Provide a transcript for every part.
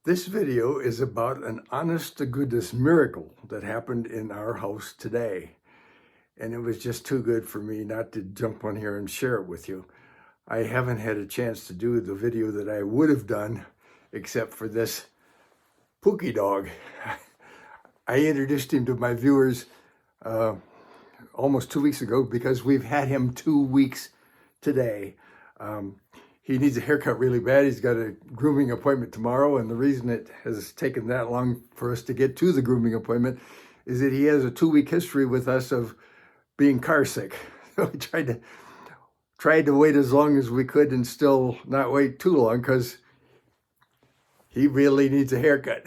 This video is about an honest-to-goodness miracle that happened in our house today. And it was just too good for me not to jump on here and share it with you. I haven't had a chance to do the video that I would have done except for this Pookie dog. I introduced him to my viewers almost 2 weeks ago because we've had him 2 weeks today. He needs a haircut really bad. He's got a grooming appointment tomorrow, and the reason it has taken that long for us to get to the grooming appointment is that he has a 2-week history with us of being car sick. So we tried to wait as long as we could and still not wait too long because he really needs a haircut.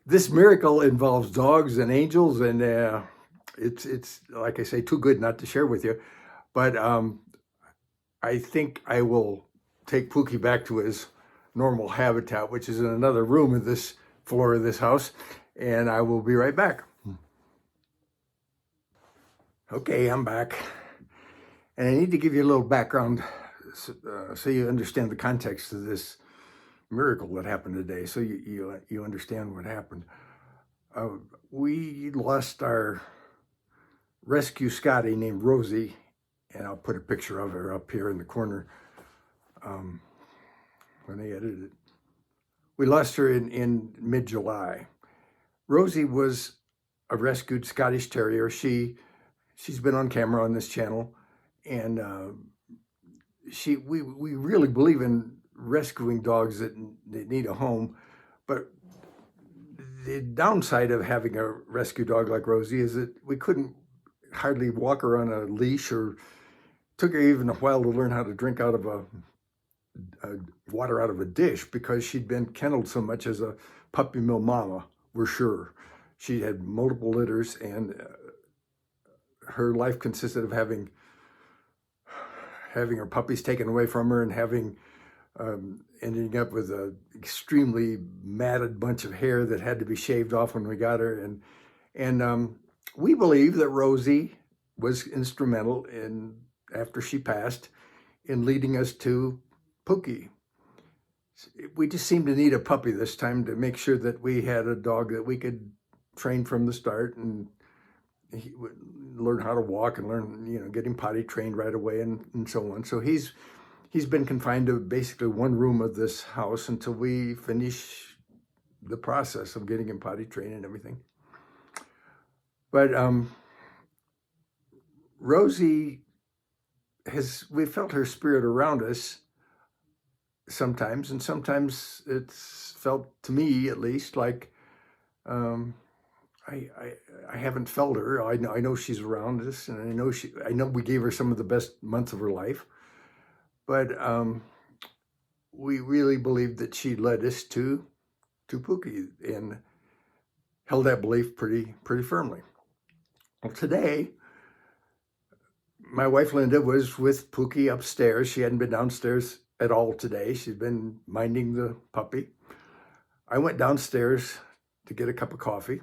This miracle involves dogs and angels, and it's like I say, too good not to share with you. But I think I will take Pookie back to his normal habitat, which is in another room of this floor of this house, and I will be right back. Okay, I'm back. And I need to give you a little background so you understand the context of this miracle that happened today, so you understand what happened. We lost our rescue Scotty named Rosie, and I'll put a picture of her up here in the corner when I edit it. We lost her in mid-July. Rosie was a rescued Scottish Terrier. She's been on camera on this channel, and we really believe in rescuing dogs that need a home. But the downside of having a rescue dog like Rosie is that we couldn't hardly walk her on a leash, or took her even a while to learn how to drink out of a water out of a dish because she'd been kenneled so much as a puppy mill mama, we're sure. She had multiple litters, and her life consisted of having her puppies taken away from her and ending up with an extremely matted bunch of hair that had to be shaved off when we got her. And we believe that Rosie was instrumental in, after she passed, in leading us to Pookie. We just seemed to need a puppy this time to make sure that we had a dog that we could train from the start, and he would learn how to walk and learn, get him potty trained right away and so on. So he's been confined to basically one room of this house until we finish the process of getting him potty trained and everything. But Rosie we felt her spirit around us sometimes, and sometimes it's felt, to me at least, like I haven't felt her. I know she's around us, and I know we gave her some of the best months of her life, but we really believed that she led us to Pookie, and held that belief pretty firmly. Well, today, my wife Linda was with Pookie upstairs. She hadn't been downstairs at all today. She'd been minding the puppy. I went downstairs to get a cup of coffee.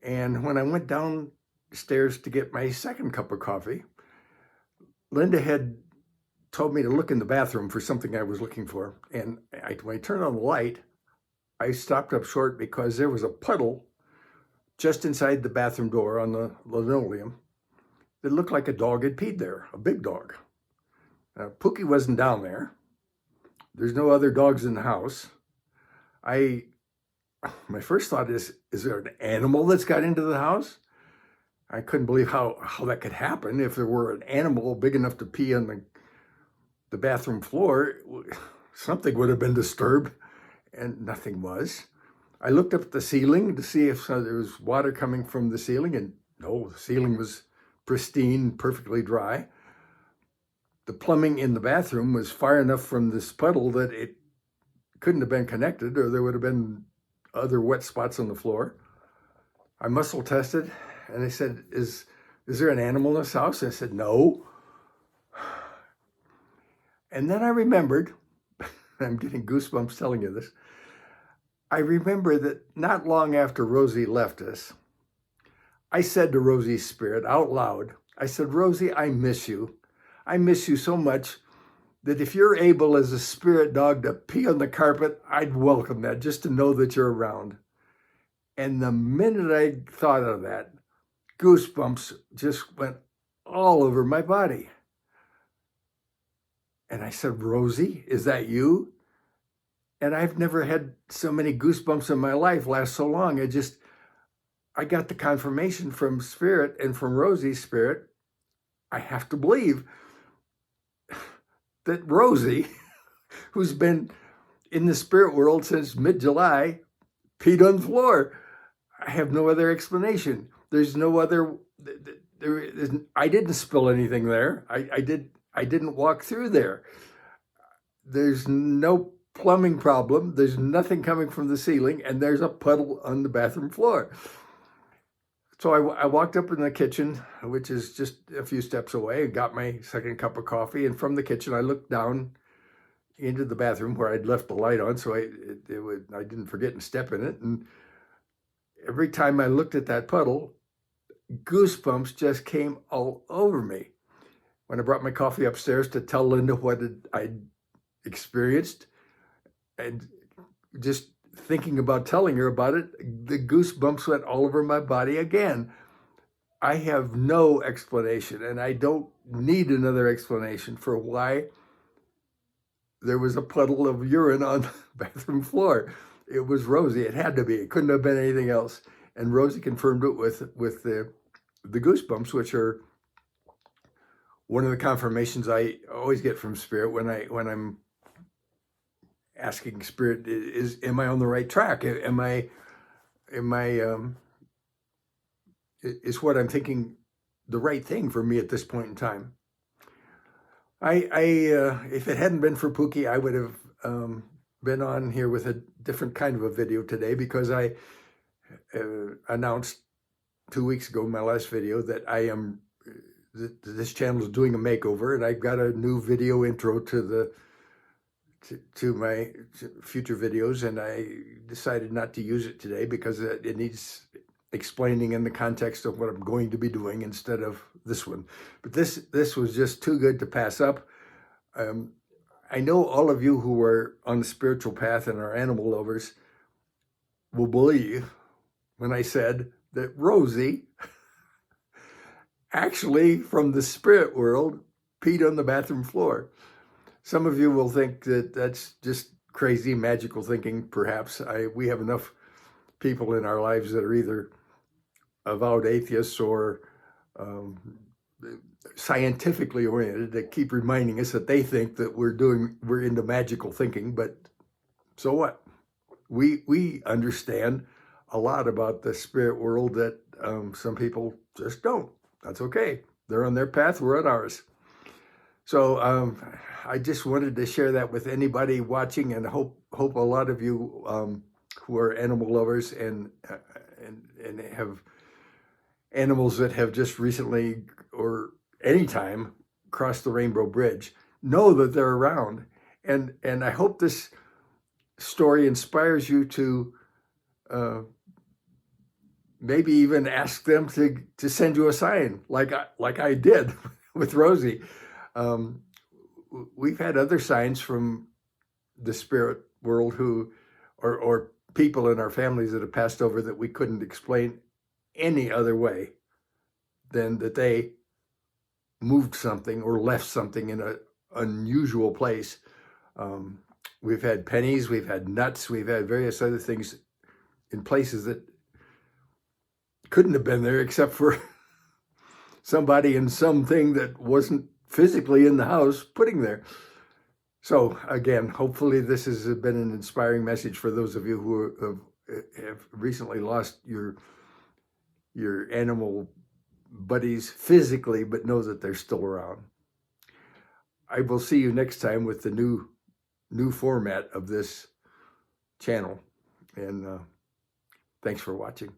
And when I went downstairs to get my second cup of coffee, Linda had told me to look in the bathroom for something I was looking for. And when I turned on the light, I stopped up short because there was a puddle just inside the bathroom door on the linoleum. It looked like a dog had peed there, a big dog. Pookie wasn't down there. There's no other dogs in the house. My first thought is there an animal that's got into the house? I couldn't believe how that could happen. If there were an animal big enough to pee on the bathroom floor, something would have been disturbed, and nothing was. I looked up at the ceiling to see if there was water coming from the ceiling, and no, the ceiling was pristine, perfectly dry. The plumbing in the bathroom was far enough from this puddle that it couldn't have been connected, or there would have been other wet spots on the floor. I muscle tested, and they said, is there an animal in this house? I said, no. And then I remembered, I'm getting goosebumps telling you this, I remember that not long after Rosie left us, I said to Rosie's spirit out loud, I said, Rosie, I miss you. I miss you so much that if you're able as a spirit dog to pee on the carpet, I'd welcome that just to know that you're around. And the minute I thought of that, goosebumps just went all over my body. And I said, Rosie, is that you? And I've never had so many goosebumps in my life last so long. I got the confirmation from Spirit and from Rosie's spirit. I have to believe that Rosie, who's been in the spirit world since mid-July, peed on the floor. I have no other explanation. There's no other, I didn't spill anything there. I didn't walk through there. There's no plumbing problem. There's nothing coming from the ceiling, and there's a puddle on the bathroom floor. So I walked up in the kitchen, which is just a few steps away, and got my second cup of coffee. And from the kitchen, I looked down into the bathroom where I'd left the light on, so I didn't forget and step in it. And every time I looked at that puddle, goosebumps just came all over me. When I brought my coffee upstairs to tell Linda what I'd experienced, and just thinking about telling her about it, the goosebumps went all over my body again. I have no explanation, and I don't need another explanation for why there was a puddle of urine on the bathroom floor. It was Rosie. It had to be. It couldn't have been anything else. And Rosie confirmed it with the goosebumps, which are one of the confirmations I always get from Spirit when I'm asking Spirit, am I on the right track? Is what I'm thinking the right thing for me at this point in time? If it hadn't been for Pookie, I would have been on here with a different kind of a video today, because I announced 2 weeks ago in my last video that this channel is doing a makeover, and I've got a new video intro to my future videos, and I decided not to use it today because it needs explaining in the context of what I'm going to be doing instead of this one. But this was just too good to pass up. I know all of you who are on the spiritual path and are animal lovers will believe when I said that Rosie actually, from the spirit world, peed on the bathroom floor. Some of you will think that that's just crazy, magical thinking, perhaps. We have enough people in our lives that are either avowed atheists or scientifically oriented that keep reminding us that they think that we're into magical thinking. But so what? We understand a lot about the spirit world that some people just don't. That's okay. They're on their path, we're on ours. So I just wanted to share that with anybody watching, and hope a lot of you who are animal lovers and have animals that have just recently or anytime crossed the Rainbow Bridge know that they're around. And I hope this story inspires you to maybe even ask them to send you a sign, like I did with Rosie. We've had other signs from the spirit world or people in our families that have passed over that we couldn't explain any other way than that they moved something or left something in an unusual place. We've had pennies, we've had nuts, we've had various other things in places that couldn't have been there except for somebody in something that wasn't physically in the house putting there. So again, hopefully this has been an inspiring message for those of you who have recently lost your animal buddies physically, but know that they're still around. I will see you next time with the new format of this channel, and thanks for watching.